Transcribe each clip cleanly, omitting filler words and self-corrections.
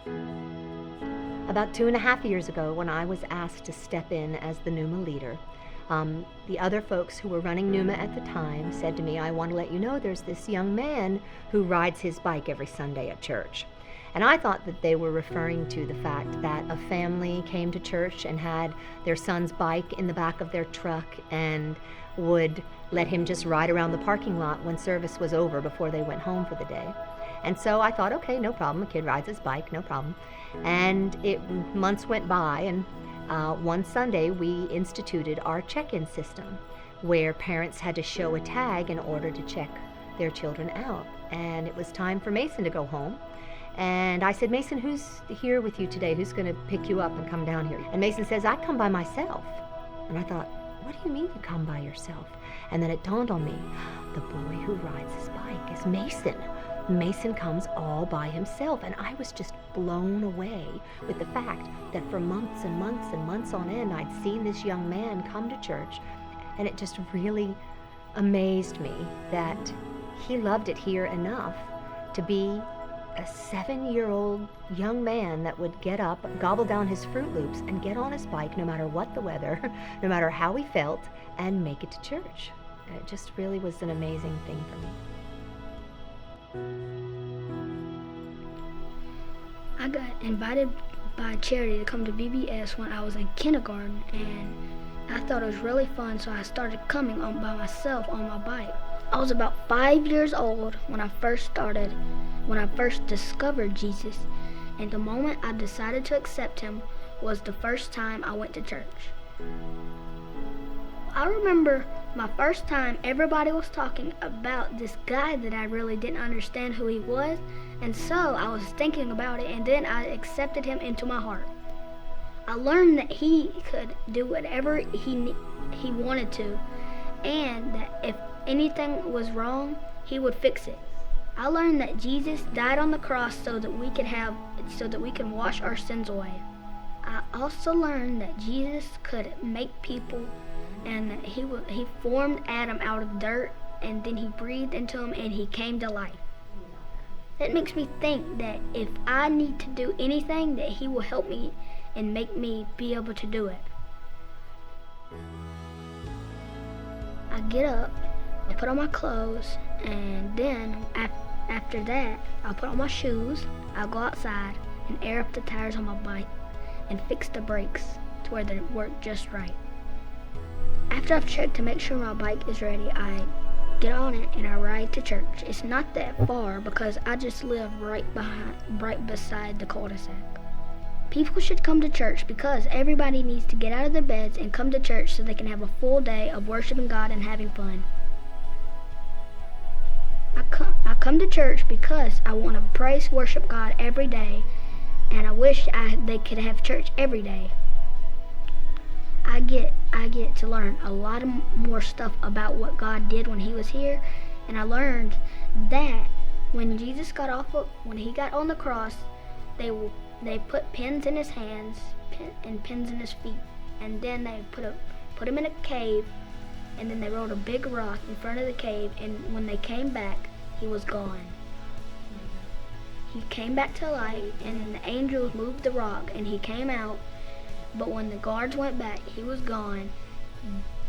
About 2.5 years ago, when I was asked to step in as the NUMA leader, the other folks who were running NUMA at the time said to me, I want to let you know there's this young man who rides his bike every Sunday at church. And I thought that they were referring to the fact that a family came to church and had their son's bike in the back of their truck and would let him just ride around the parking lot when service was over before they went home for the day. And so I thought, okay, no problem, a kid rides his bike, no problem. And months went by, and one Sunday we instituted our check-in system, where parents had to show a tag in order to check their children out. And it was time for Mason to go home. And I said, Mason, who's here with you today? Who's going to pick you up and come down here? And Mason says, I come by myself. And I thought, what do you mean you come by yourself? And then it dawned on me, the boy who rides his bike is Mason. Mason comes all by himself, and I was just blown away with the fact that for months and months and months on end, I'd seen this young man come to church, and it just really amazed me that he loved it here enough to be a 7-year-old young man that would get up, gobble down his Fruit Loops, and get on his bike no matter what the weather, no matter how he felt, and make it to church. And it just really was an amazing thing for me. I got invited by Charity to come to BBS when I was in kindergarten, and I thought it was really fun, so I started coming by myself on my bike. I was about 5 years old when I first discovered Jesus, and the moment I decided to accept him was the first time I went to church. I remember my first time everybody was talking about this guy that I really didn't understand who he was, and so I was thinking about it, and then I accepted him into my heart. I learned that he could do whatever he wanted to, and that if anything was wrong, he would fix it. I learned that Jesus died on the cross so that we can wash our sins away. I also learned that Jesus could make people, and that he formed Adam out of dirt, and then he breathed into him and he came to life. That makes me think that if I need to do anything, that he will help me and make me be able to do it. I get up, I put on my clothes, and then after that, I'll put on my shoes, I'll go outside and air up the tires on my bike and fix the brakes to where they work just right. After I've checked to make sure my bike is ready, I get on it and I ride to church. It's not that far because I just live right beside the cul-de-sac. People should come to church because everybody needs to get out of their beds and come to church so they can have a full day of worshiping God and having fun. I come to church because I want to praise, worship God every day, and I wish they could have church every day. I get to learn a lot more stuff about what God did when he was here, and I learned that when Jesus got on the cross, they put pins in his hands and pins in his feet, and then they put him in a cave, and then they rolled a big rock in front of the cave, and when they came back, he was gone. He came back to life, and then the angels moved the rock, and he came out. But when the guards went back, he was gone,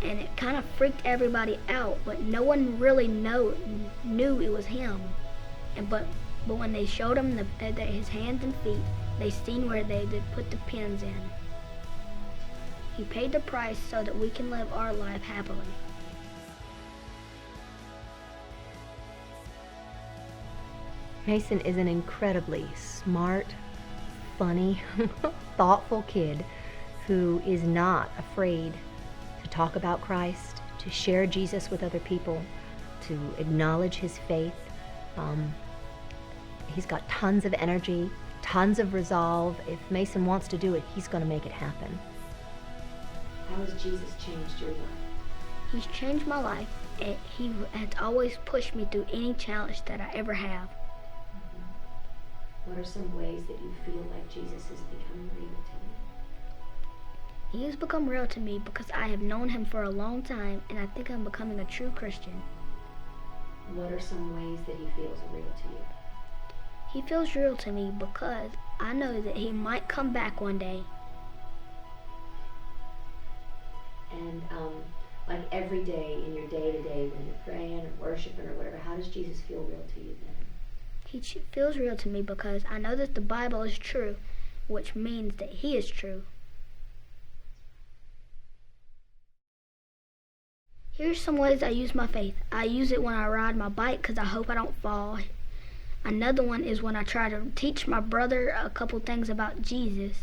and it kind of freaked everybody out, but no one really knew it was him. But when they showed him his hands and feet, they seen where they put the pins in. He paid the price so that we can live our life happily. Mason is an incredibly smart, funny, thoughtful kid who is not afraid to talk about Christ, to share Jesus with other people, to acknowledge his faith. He's got tons of energy, tons of resolve. If Mason wants to do it, he's going to make it happen. How has Jesus changed your life? He's changed my life. He has always pushed me through any challenge that I ever have. What are some ways that you feel like Jesus has become real to you? He has become real to me because I have known him for a long time, and I think I'm becoming a true Christian. What are some ways that he feels real to you? He feels real to me because I know that he might come back one day. And like every day in your day-to-day when you're praying or worshiping or whatever, how does Jesus feel real to you then? He feels real to me because I know that the Bible is true, which means that he is true. Here's some ways I use my faith. I use it when I ride my bike because I hope I don't fall. Another one is when I try to teach my brother a couple things about Jesus.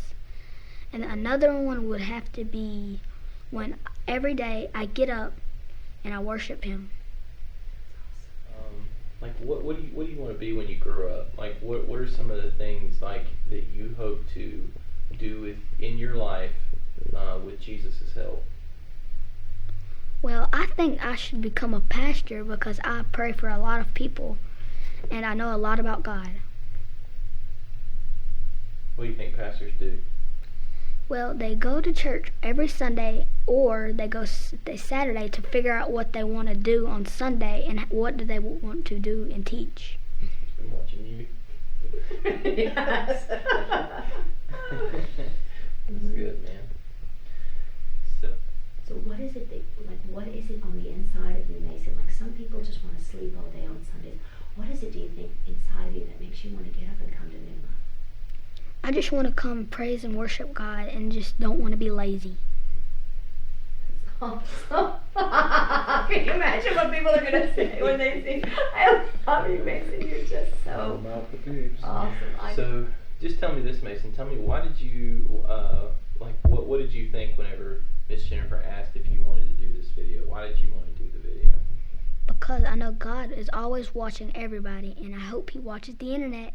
And another one would have to be when every day I get up and I worship him. Like what do you want to be when you grow up? Like what are some of the things like that you hope to do in your life with Jesus' help? Well, I think I should become a pastor because I pray for a lot of people and I know a lot about God. What do you think pastors do? Well, they go to church every Sunday, or they go Saturday to figure out what they want to do on Sunday and what do they want to do and teach. Been watching you. Yes. That's good, man. So what is it what is it on the inside of you, Mason? Like some people just want to sleep all day on Sundays. What is it, do you think, inside of you that makes you want to get up and come to Numa? I just want to come praise and worship God and just don't want to be lazy. Awesome. Can you imagine what people are going to say when they see, I love you, Mason, you're just so awesome. So just tell me this, Mason. Tell me, why did you, what did you think whenever Miss Jennifer asked if you wanted to do this video? Why did you want to do the video? Because I know God is always watching everybody, and I hope he watches the internet.